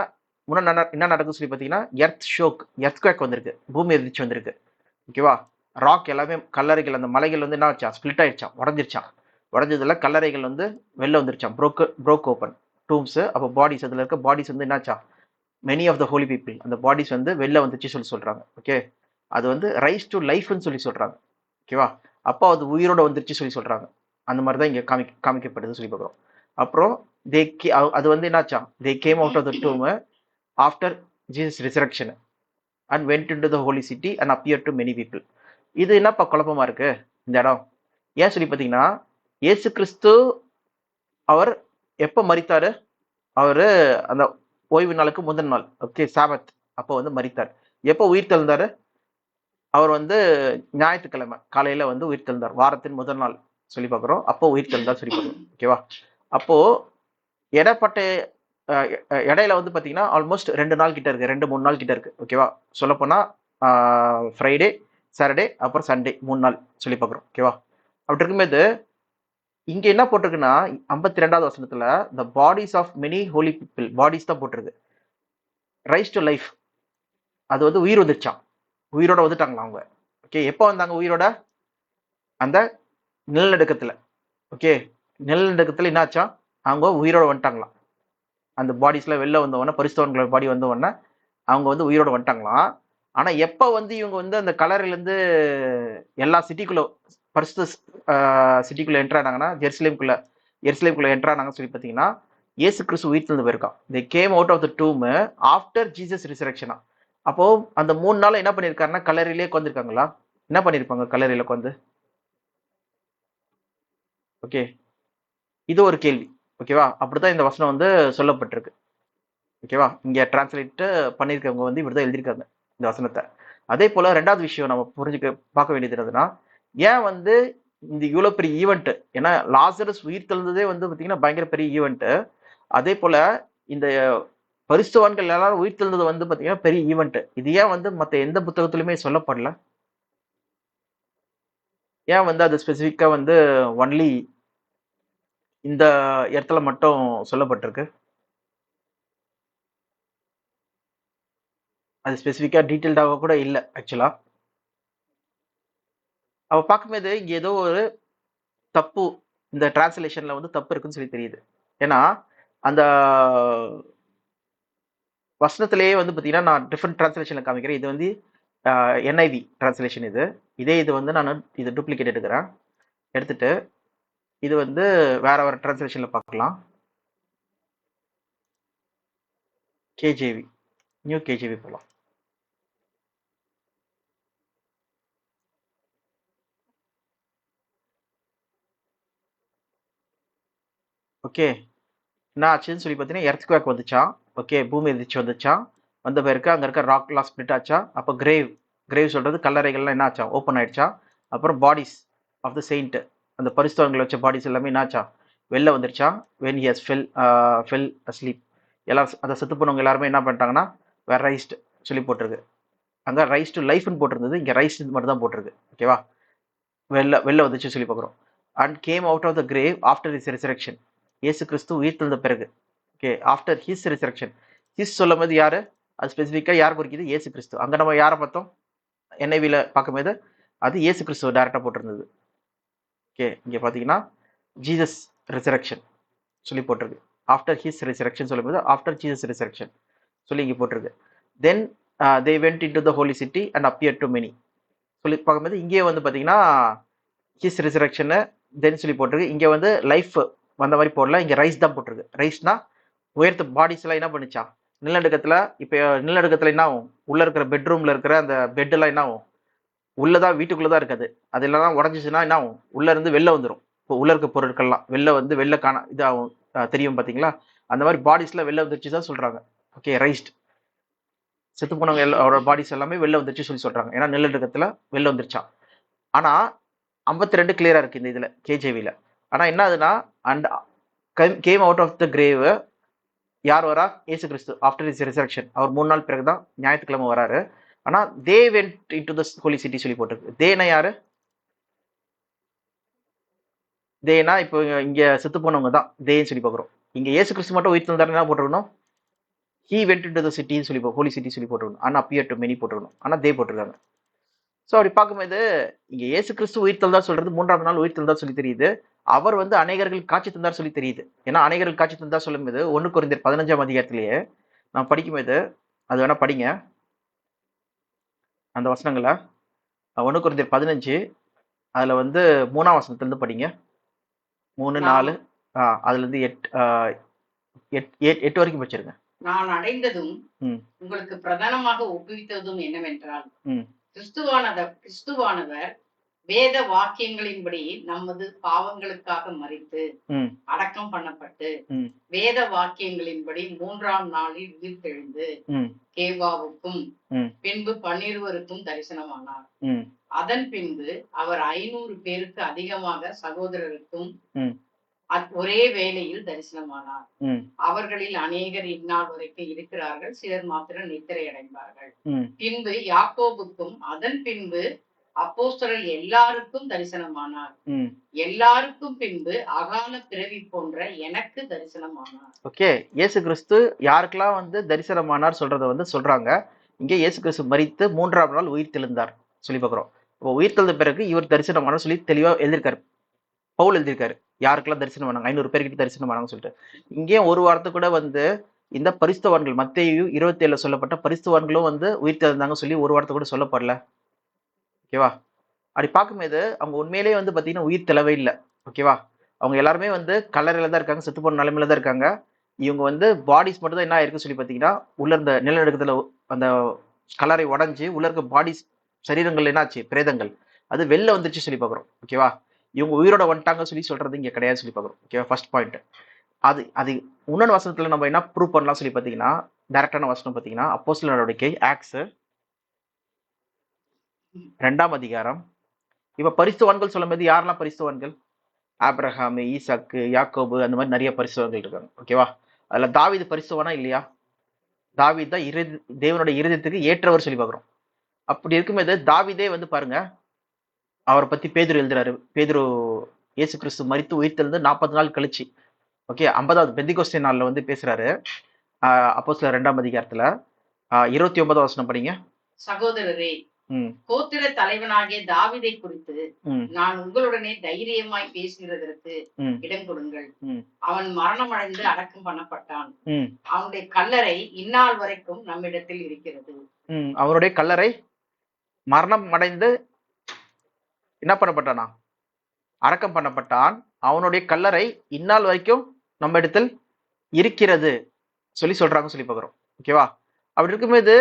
முன்ன என்ன நடக்குது சொல்லி பார்த்தீங்கன்னா எர்த்குவேக் வந்திருக்கு, பூமி அதிர்ச்சி வந்திருக்கு. ஓகேவா? ராக் எல்லாமே கல்லறைகள் அந்த மலைகள் வந்து என்ன ஆச்சா, ஸ்பிளிட் ஆயிடுச்சான், உடஞ்சதுல கல்லறைகள் வந்து வெளில வந்துருச்சான், ப்ரோக் ஓப்பன் டூம்ஸ். அப்போ பாடிஸ், அதில் இருக்க பாடிஸ் வந்து என்னாச்சா, many of the holy people, அந்த பாடிஸ் வந்து வெளில வந்துச்சு சொல்லி சொல்றாங்க. ஓகே, அது வந்து ரைஸ் டு லைஃப்னு சொல்லி சொல்றாங்க. ஓகேவா? அப்போ அது உயிரோட வந்துருச்சு சொல்லி சொல்றாங்க. அந்த மாதிரி தான் இங்கே காமிக்கப்படுது சொல்லி பார்க்குறோம். அப்புறம் அது வந்து என்னாச்சா, they came out of the tomb after Jesus resurrection and went into the holy city and appear to many people. இது என்னப்பா குழப்பமா இருக்கு இந்த இடம்? ஏன் சொல்லி பார்த்தீங்கன்னா, இயேசு கிறிஸ்து அவர் எப்போ மரித்தாரு, அவரு அந்த ஓய்வு நாளுக்கு முதல் நாள், ஓகே, சாபத், அப்போ வந்து மரித்தார். எப்போ உயிர் தெழுந்தாரு, அவர் வந்து ஞாயிற்றுக்கிழமை காலையில வந்து உயிர் தெழுந்தார், வாரத்தின் முதல் நாள் சொல்லி பார்க்குறோம். அப்போ உயிர் தெழுந்தார் சொல்லி பார்க்குறோம். ஓகேவா? அப்போ இடப்பட்ட இடையில வந்து பார்த்தீங்கன்னா ஆல்மோஸ்ட் 2 நாள் கிட்ட இருக்கு, 2-3 நாள் கிட்ட இருக்கு. ஓகேவா? சொல்லப்போனால் ஃப்ரைடே, சாட்டர்டே, அப்புறம் சண்டே, 3 நாள் சொல்லி பார்க்குறோம். ஓகேவா? அப்படி இருக்கும்போது இங்க என்ன போட்டிருக்குன்னா 52வது வசனத்துல the bodies of many holy people, bodies தான் போட்டிருக்கு. ரைஸ் டு லைஃப், அது வந்து உயிர் வந்துருச்சான், உயிரோட வந்துட்டாங்களா அவங்க. ஓகே, எப்போ வந்தாங்க உயிரோட? அந்த நிலநடுக்கத்துல. ஓகே, நிலநடுக்கத்துல என்னாச்சா, அவங்க உயிரோட வந்துட்டாங்களாம். அந்த பாடிஸ்ல வெளில வந்த உடனே, பரிசுத்தவான்களோட பாடி வந்த உடனே அவங்க வந்து உயிரோட வந்துட்டாங்களாம். ஆனா எப்ப வந்து இவங்க வந்து அந்த கலரில இருந்து எல்லா சிட்டிக்குள்ள பரிசுத்த சிட்டிக்குள்ள என்டர் ஆனாங்கன்னா, எருசலேமுக்குள்ள என்டர் ஆனாங்கன்னு சொல்லி பாத்தீங்கன்னா, இயேசு கிறிஸ்து உயிர்த்தெழுந்து போயிருக்கான். they came out of the tomb after Jesus resurrection. அப்போ அந்த 3 நாள் என்ன பண்ணிருக்காருன்னா, கல்லறையிலே உட்கார்ந்திருக்காங்களா? என்ன பண்ணிருப்பாங்க கல்லறையில உட்கார்ந்து? ஓகே, இது ஒரு கேள்வி. ஓகேவா, அப்படிதான் இந்த வசனம் வந்து சொல்லப்பட்டிருக்கு. ஓகேவா, இங்க டிரான்ஸ்லேட் பண்ணிருக்கவங்க வந்து இப்படிதான் எழுதியிருக்காங்க இந்த வசனத்தை. அதே போல ரெண்டாவது விஷயம் நம்ம பார்க்க வேண்டியது என்னதுன்னா, ஏன் வந்து இந்த இவ்வளவு பெரிய ஈவெண்ட், ஏன்னா லாசரஸ் உயிர் தெழுந்ததே வந்து பாத்தீங்கன்னா பயங்கர பெரிய ஈவெண்ட். அதே போல இந்த பரிசுத்தவான்கள் எல்லாரும் உயிர் தெழுந்தது வந்து பாத்தீங்கன்னா பெரிய ஈவெண்ட். இது ஏன் வந்து மத்த எந்த புத்தகத்திலுமே சொல்லப்படல? ஏன் வந்து அது ஸ்பெசிபிக்கா வந்து ஒன்லி இந்த இடத்துல மட்டும் சொல்லப்பட்டிருக்கு? அது ஸ்பெசிபிக்கா டீட்டெயில்டாக கூட இல்ல ஆக்சுவலா. அவ பார்க்கும்போது இங்க ஏதோ ஒரு தப்பு, இந்த டிரான்ஸ்லேஷன்ல வந்து தப்பு இருக்குன்னு சொல்லி தெரியுது. ஏன்னா அந்த வசனத்திலேயே வந்து பாத்தீங்கன்னா, நான் டிஃபரெண்ட் டிரான்ஸ்லேஷன்ல காமிக்கிறேன். இது வந்து என்ஐவி டிரான்ஸ்லேஷன். இது வந்து நான் இது டூப்ளிகேட் எடுக்கிறேன். எடுத்துட்டு இது வந்து வேற வேற டிரான்ஸ்லேஷன்ல பார்க்கலாம். கேஜேவி, நியூ கேஜேவி போலாம். ஓகே, என்ன ஆச்சுன்னு சொல்லி பார்த்தீங்கன்னா, எர்த்குவேக் வந்துச்சான். ஓகே, பூமி எதிர்ச்சி வந்துச்சான். வந்த பிறகு அங்க இருக்க ராக்லாம் ஸ்பிளிட் ஆச்சா. அப்போ கிரேவ் சொல்றது கல்லறைகள்லாம் என்ன ஆச்சா, ஓப்பன் ஆயிடுச்சா. அப்புறம் பாடிஸ் ஆஃப் த செயிண்ட், அந்த பரிசுத்தவங்களை வச்ச பாடிஸ் எல்லாமே என்ன ஆச்சா, வெளில வந்துருச்சா. When he has fell asleep, எல்லாம் அந்த செத்து போனவங்க எல்லாருமே என்ன பண்ணிட்டாங்கன்னா வேற ரைஸ்ட் சொல்லி போட்டிருக்கு. அங்க ரைஸ் டு லைஃப்னு போட்டிருந்தது, இங்க ரைஸ் மட்டும் தான் போட்டிருக்கு. ஓகேவா, வெளில வந்துச்சு சொல்லி பார்க்குறோம். And came out of the grave after his resurrection, இயேசு கிறிஸ்து உயிர் தெழுந்த பிறகு. Okay, after his resurrection. His சொல்லும் போது யாரு, அது ஸ்பெசிஃபிக்கா யார் குறிக்குது, இயேசு கிறிஸ்து. அங்க நம்ம யாரை பார்த்தோம், என்ஐவில பார்க்கும்போது அது இயேசு கிறிஸ்துவ டைரக்டா போட்டிருந்தது. ஓகே, இங்க பாத்தீங்கன்னா ஜீசஸ் ரிசரக்ஷன் சொல்லி போட்டிருக்கு. ஆஃப்டர் ஹிஸ் ரிசரக்ஷன் சொல்லும்போது ஆஃப்டர் ஜீசஸ் ரிசரக்ஷன் சொல்லி இங்க போட்டிருக்கு. Then they went into the holy city and appear to many சொல்லி பார்க்கும்போது, இங்கே வந்து பாத்தீங்கன்னா ஹிஸ் ரிசரக்ஷன் தென் சொல்லி போட்டிருக்கு. இங்க வந்து லைஃப் வந்த மாதிரி போடல, இங்க ரைஸ் தான் போட்டிருக்கு. ரைஸ்னா உயர்த்த பாடிஸ் எல்லாம் என்ன பண்ணிச்சா நிலநடுக்கத்துல. இப்ப நிலநடுக்கத்துல என்ன ஆகும், உள்ள இருக்கிற பெட்ரூம்ல இருக்கிற அந்த பெட் எல்லாம் என்ன ஆகும், உள்ளதான் வீட்டுக்குள்ளதான் இருக்காது. அது எல்லாம் உடஞ்சிச்சுன்னா என்ன ஆகும், உள்ள இருந்து வெளில வந்துடும். இப்போ உள்ள இருக்க பொருட்கள்லாம் வெளில வந்து வெளில காண இதாகும், தெரியும் பாத்தீங்களா. அந்த மாதிரி பாடிஸ்ல வெளில வந்துருச்சு தான் சொல்றாங்க. ஓகே, ரைஸ்ட் செத்து போனவங்க அவரோட பாடிஸ் எல்லாமே வெளில வந்துருச்சு சொல்லி சொல்றாங்க. ஏன்னா நிலநடுக்கத்துல வெளில வந்துருச்சான். ஆனா 52 கிளியரா இருக்கு இந்த இதுல கேஜேவில. ஆனா என்ன ஆகுதுன்னா, and came out of the grave யார் வரா, இயேசு கிறிஸ்து ஆஃப்டர் இஸ் ரிசரக்ஷன். அவர் 3 நாள் பிறகுதான் ஞாயிற்றுக்கிழமை வராரு. ஆனா they went into the holy city சொல்லி போட்டிருக்கு. தேனா யாரு, தேனா இப்போ இங்க செத்து போனவங்க தான் தேன்னு சொல்லி பார்க்குறோம். இங்க இயேசு கிறிஸ்து மட்டும் உயிர் தந்தாரு என்ன போட்டிருக்கணும், ஹி வென்ட் இன்டு த சிட்டின்னு சொல்லி ஹோலி சிட்டி சொல்லி போட்டிருக்கணும். ஆனா அப்பியர் டு மெனி போட்டிருக்கணும். ஆனா தே போட்டிருக்காங்க. ஸோ அப்படி பார்க்கும்போது இங்க இயேசு கிறிஸ்து உயிர் தந்தார் சொல்றது 3ஆம் நாள் உயிர் தந்தார் சொல்லி தெரியுது. அவர் வந்து அநேகர்கள் காட்சி தந்தார் சொல்லி தெரியுது. ஏன்னா அநேகர்கள் காட்சி தந்தார் சொல்லும்போது 1 கொரிந்தியர் 15ஆம் அதிகாரத்திலேயே நான் படிக்கும்போது, அது வேணா படிங்க அந்த வசனங்களை. 1 கொரிந்தியர் 15 அதுல வந்து 3ஆம் வசனத்துல இருந்து படிங்க. 3, 4 அதுல இருந்து 8 வரைக்கும் படிச்சிருங்க. நான் அடைந்ததும் உங்களுக்கு பிரதானமாக ஒப்புவித்ததும் என்னவென்றால், கிறிஸ்துவானவர் வேத வாக்கியங்களின்படி நமது பாவங்களுக்காக மரித்து அடக்கம் பண்ணப்பட்டு வேத வாக்கியங்களின்படி 3ஆம் நாளில் உயிர்த்தெழுந்து கேவாவுக்கும் பின்பு 12 தரிசனமானார். அதன் பின்பு அவர் 500 பேருக்கு அதிகமாக சகோதரருக்கும் ஒரே வேளையில் தரிசனமானார். அவர்களில் அநேகர் இந்நாள் வரைக்கும் இருக்கிறார்கள், சிலர் மாத்திரம் நித்திரை அடைந்தார்கள். பின்பு யாக்கோபுக்கும் அதன் பின்பு அப்போஸ்தலர் எல்லாருக்கும் தரிசனமானார். எல்லாருக்கும் பின்பு அகால பிறவி போன்ற எனக்கு தரிசனமானார். ஓகே, இயேசு கிறிஸ்து யாருக்கெல்லாம் வந்து தரிசனமானார் சொல்றத வந்து சொல்றாங்க. இங்கே இயேசு கிறிஸ்து மரித்து 3ஆம் நாள் உயிர் தெழுந்தார் சொல்லி பார்க்குறோம். இப்போ உயிர் தெழுந்த பிறகு இவர் தரிசனமான சொல்லி தெளிவா எழுதியிருக்காரு. பவுல் எழுதியிருக்காரு. யாருக்கெல்லாம் தரிசனம் பண்ணாங்க? 500 பேர்கிட்ட தரிசனம் பண்ணாங்கன்னு சொல்லிட்டு. இங்கேயும் ஒரு வார்த்தை கூட வந்து இந்த பரிசுத்தவான்கள் மத்தேயு 27ல சொல்லப்பட்ட பரிசுத்தவான்களும் வந்து உயிர் தெழுந்தாங்கன்னு சொல்லி ஒரு வார்த்தை கூட சொல்லப்படல. ஓகேவா? அப்படி பார்க்கும்போது அவங்க உண்மையிலேயே வந்து பார்த்தீங்கன்னா உயிர் தெழவே இல்லை. ஓகேவா? அவங்க எல்லாருமே வந்து கல்லறையில தான் இருக்காங்க, செத்து போன நிலைமையில தான் இருக்காங்க. இவங்க வந்து பாடிஸ் மட்டும் தான் என்ன ஆயிருக்கு சொல்லி பார்த்தீங்கன்னா, உள்ள இருந்த நிலநடுக்கத்துல அந்த கல்லறை உடைஞ்சு உள்ள இருக்க பாடிஸ் சரீரங்கள் என்னாச்சு? பிரேதங்கள். அது வெளில வந்துருச்சு சொல்லி பார்க்குறோம். ஓகேவா? இவங்க உயிரோட வந்துட்டாங்கன்னு சொல்லி சொல்றது இங்க கிடையாது சொல்லி பார்க்குறோம். ஓகேவா? First point. அது அது உன்னத வசனத்துல நம்ம என்ன ப்ரூவ் பண்ணலாம் சொல்லி பார்த்தீங்கன்னா, டைரக்டான வசனம் பார்த்தீங்கன்னா, அப்போஸ்தலர் நடவடிக்கை ஆக்ட்ஸ் 2ஆம் அதிகாரம். இப்ப பரிசுத்தவான்கள் சொல்லும்போது யாரெல்லாம் பரிசுத்தவான்கள்? ஆபிரகாம், ஈசாக்கு, யாக்கோபு அந்த மாதிரி நிறைய பரிசுத்தவான்கள் இருக்காங்க. ஓகேவா? அதுல தாவீது பரிசுத்தவானா இல்லையா? தாவீது தான் தேவனுடைய இருதயத்துக்கு ஏற்றவர் சொல்லி பார்க்கிறோம். அப்படி இருக்கும்போது தாவீதே வந்து பாருங்க, அவரை பத்தி பேதுரு எழுதுறாரு. பேதுரு இயேசு கிறிஸ்து மரித்து உயிர்த்தெழுந்து 40 நாள் கழிச்சு, ஓகே, 50வது பெந்திகோஸ்தே நாள்ல வந்து பேசுறாரு. அப்போஸ்தலர் 2ஆம் அதிகாரத்துல 29வது வசனம் படிங்க. சகோதரரே, ம், கோத்திர தலைவனாகிய தாவீதை குறித்து ம், நான் உங்களுடனே தைரியமாய் பேசுகிறதற்கு ம், இடம் கொடுங்கள். ம், அவன் மரணமடைந்து அடக்கம் பண்ணப்பட்டான். ம், அவனுடைய கல்லறை இந்நாள் வரைக்கும் நம்மிடத்தில் இருக்கிறது. ம். அவருடைய கல்லறை மரணம் அடைந்து என்ன பண்ணப்பட்டானா? அடக்கம் பண்ணப்பட்டான். அவனுடைய கல்லறை இந்நாள் வரைக்கும் நம்ம இடத்தில் இருக்கிறது சொல்லி சொல்றாங்க சொல்லி பார்க்கிறோம். ஓகேவா? அப்படி இருக்கும்போது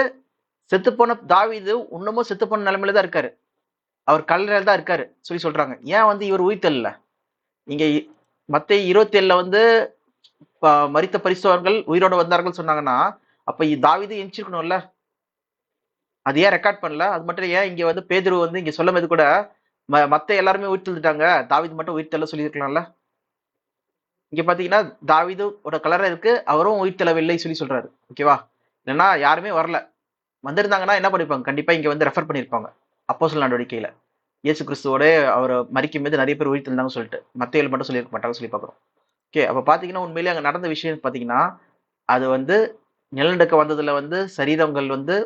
செத்துப்போன தாவீது இன்னமும் செத்துப்போன நிலைமையில தான் இருக்காரு. அவர் கல்லறையில தான் இருக்காரு சொல்லி சொல்றாங்க. ஏன் வந்து இவர் உயிர்த்தெழல? இங்க மத்தேயு 27ல வந்து மரித்த பரிசுத்தவான்கள் உயிரோட வந்தார்கள் சொன்னாங்கன்னா, அப்ப தாவீது எந்திரிச்சிருக்கணும்ல. அது ஏன் ரெக்கார்ட் பண்ணல? அது மட்டும் ஏன் இங்க வந்து பேதுரு வந்து இங்க சொல்லும்போது கூட மத்த எல்லாருமே உயிர்த்தெழுந்துட்டாங்க, தாவீது மட்டும் உயிர்த்தெழ சொல்லியிருக்கலாம்ல. இங்க பாத்தீங்கன்னா தாவீதோட கல்லறை இருக்கு, அவரும் உயிர்த்தெழவில்லை சொல்லி சொல்றாரு. ஓகேவா? இல்லைன்னா யாருமே வரல. வந்திருந்தாங்கன்னா என்ன பண்ணிருப்பாங்க? கண்டிப்பா இங்க வந்து ரெஃபர் பண்ணிருப்பாங்க அப்போஸ்தலர் நடவடிக்கையில. இயேசு கிறிஸ்துவோட அவர் மரிக்கும் போது நிறைய பேர் உயிர்த்தெழுந்தாங்கன்னு சொல்லிட்டு மத்தேயுல மட்டும் சொல்லியிருக்க மாட்டாங்கன்னு சொல்லி பார்க்கிறோம். ஓகே, அப்ப பாத்தீங்கன்னா உண்மையிலேயே அங்க நடந்த விஷயம் பாத்தீங்கன்னா, அது வந்து நிலநடுக்கம் வந்ததுல வந்து சரீரங்கள் வந்து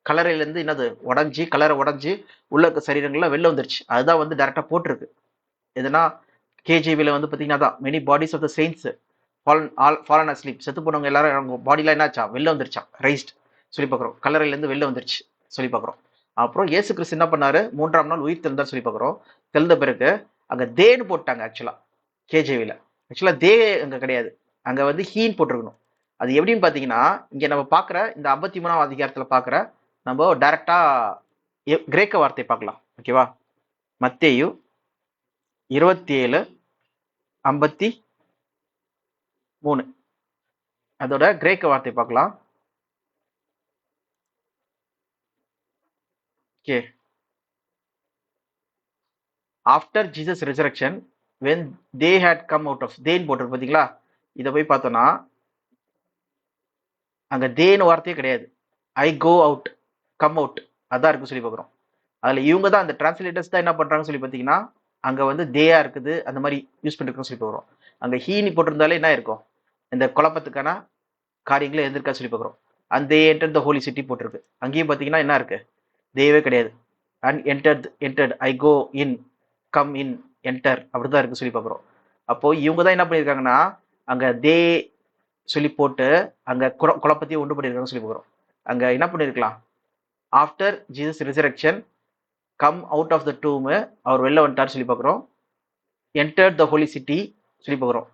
கல்லறையில இருந்து என்னது உடைஞ்சு, கல்லறை உடைஞ்சு உள்ள இருக்க சரீரங்கள்லாம் வெளில வந்துருச்சு. அதுதான் வந்து டைரக்டா போட்டிருக்கு. எதுனா கேஜிவில வந்து பாத்தீங்கன்னா தான் many bodies of the saints fallen asleep, செத்து போனவங்க எல்லாரும் அவங்க பாடிலாம் என்னாச்சா? வெளில வந்துருச்சாம், ரைஸ்ட் சொல்லி பார்க்குறோம். கல்லறையில இருந்து வெளில வந்துருச்சு சொல்லி பார்க்குறோம். அப்புறம் இயேசு கிறிஸ்து என்ன பண்ணாரு? 3ஆம் நாள் உயிர் தெழுந்தார் சொல்லி பார்க்குறோம். தெழுந்த பிறகு அங்க தேன்னு போட்டாங்க ஆக்சுவலா கேஜேவில. ஆக்சுவலா தே அங்க கிடையாது. அங்க வந்து ஹீன் போட்டிருக்கணும். அது எப்படின்னு பாத்தீங்கன்னா, இங்க நம்ம பார்க்குற இந்த 53ஆம் அதிகாரத்துல பார்க்குற நம்ம டைரக்டா கிரேக்க வார்த்தை பார்க்கலாம். ஓகேவா? மத்தேயு 27:53 அதோட கிரேக்க வார்த்தை பார்க்கலாம். Okay, after Jesus resurrection when they had come out of then போட்டிருக்கு பாத்தீங்களா? இதை போய் பார்த்தோம்னா அங்க தேன்னு வார்த்தையே கிடையாது. I go out, come out, அதான் இருக்கு சொல்லி பார்க்குறோம். அதுல இவங்க தான் அந்த டிரான்ஸ்லேட்டர்ஸ் தான் என்ன பண்றாங்கன்னு சொல்லி பார்த்தீங்கன்னா, அங்க வந்து தேயா இருக்குது அந்த மாதிரி யூஸ் பண்ணிருக்கோம்னு சொல்லி பார்க்குறோம். அங்க ஹீனி போட்டிருந்தாலே என்ன இருக்கும்? இந்த குழப்பத்துக்கான காரியங்களை எதிர்க்கா சொல்லி பார்க்குறோம். And they enter the holy city போட்டிருக்கு. அங்கேயும் பார்த்தீங்கன்னா என்ன இருக்கு? தேவே கிடையாது. And entered, I go in, come in, enter, அப்படிதான் இருக்கு சொல்லி பார்க்குறோம். அப்போ இவங்க தான் என்ன பண்ணியிருக்காங்கன்னா, அங்க தே சொல்லி போட்டு அங்க குழப்பத்தையும் உண்டு பண்ணியிருக்காங்கன்னு சொல்லி பார்க்குறோம். அங்க என்ன பண்ணிருக்கலாம்? After Jesus resurrection come out of the tomb, அவர் வெளில வந்துட்டார் சொல்லி பார்க்குறோம். என்டர் த ஹோலி சிட்டி சொல்லி பார்க்குறோம்.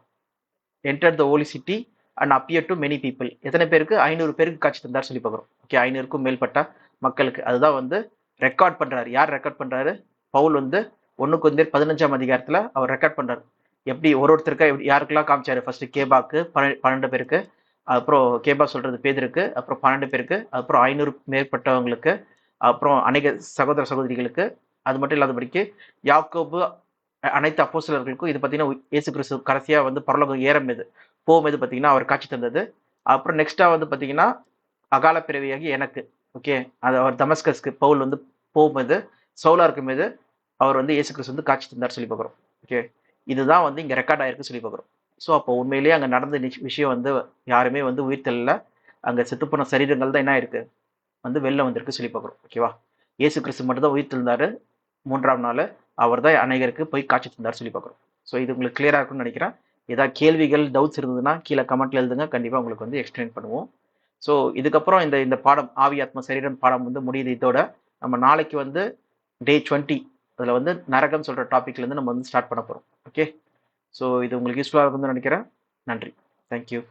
Enter the holy city and appear to many people. எத்தனை பேருக்கு? 500 பேருக்கு காட்சி தந்தார் சொல்லி பார்க்குறோம். ஓகே, 500க்கும் மேற்பட்ட மக்களுக்கு. அதுதான் வந்து ரெக்கார்ட் பண்றாரு. யார் ரெக்கார்ட் பண்றாரு? பவுல் வந்து 1 கொரிந்தியர் 15ஆம் அதிகாரத்துல அவர் ரெக்கார்ட் பண்றாரு. எப்படி ஒருத்தருக்கா யாருக்கெல்லாம் காமிச்சாரு? ஃபர்ஸ்ட் கேபாக்கு 12 பேருக்கு, அப்புறம் கேபா சொல்றது பேதுருக்கு, அப்புறம் 12 பேருக்கு, அப்புறம் 500 மேற்பட்டவங்களுக்கு, அப்புறம் அநேக சகோதர சகோதரிகளுக்கு. அது மட்டும் இல்லாதபடிக்கு யாக்கோபு அனைத்து அப்போஸ்தலர்களுக்கும். இது பார்த்தீங்கன்னா இயேசு கிறிஸ்து கடைசியா வந்து பரலோகம் ஏறும்போது போகும்போது பார்த்தீங்கன்னா அவர் காட்சி தந்தது. அப்புறம் நெக்ஸ்டா வந்து பார்த்தீங்கன்னா அகால பிறவியாகி எனக்கு, ஓகே, அது அவர் தமஸ்கஸ்க்கு பவுல் வந்து போகும்போது சவுலா இருக்கும்போது அவர் வந்து இயேசு கிறிஸ்து வந்து காட்சி தந்தார் சொல்லி பார்க்குறோம். ஓகே, இதுதான் வந்து இங்க ரெக்கார்ட் ஆயிருக்கு சொல்லி பார்க்குறோம். ஸோ அப்போ உண்மையிலேயே அங்க நடந்த விஷயம் வந்து யாருமே வந்து உயிர் தெரியல. அங்க செத்துப்போன சரீரங்கள் தான் என்ன இருக்கு? வந்து வெளில வந்திருக்கு சொல்லி பார்க்குறோம். ஓகேவா? இயேசு கிறிஸ்து மட்டும் தான் உயிர்த்தெழுந்தாரு. 3ஆம் நாள் அவர் தான் அநேகருக்கு போய் காட்சி தந்தார் சொல்லி பார்க்குறோம். ஸோ இது உங்களுக்கு கிளியரா இருக்கும்னு நினைக்கிறேன். ஏதாவது கேள்விகள், டவுட்ஸ் இருந்ததுன்னா கீழே கமெண்ட்ல எழுதுங்க. கண்டிப்பா உங்களுக்கு வந்து எக்ஸ்பிளைன் பண்ணுவோம். ஸோ இதுக்கப்புறம் இந்த இந்த பாடம் ஆவி, ஆத்ம, சரீரம் பாடம் வந்து முடியுது இதோட. நம்ம நாளைக்கு வந்து டே 20 அதில் வந்து நரகம் சொல்கிற டாப்பிக்லேருந்து நம்ம வந்து ஸ்டார்ட் பண்ண போகிறோம். ஓகே. ஸோ இது உங்களுக்கு யூஸ்ஃபுல்லாக இருக்கும்னு நினைக்கிறேன். நன்றி. தேங்க்யூ.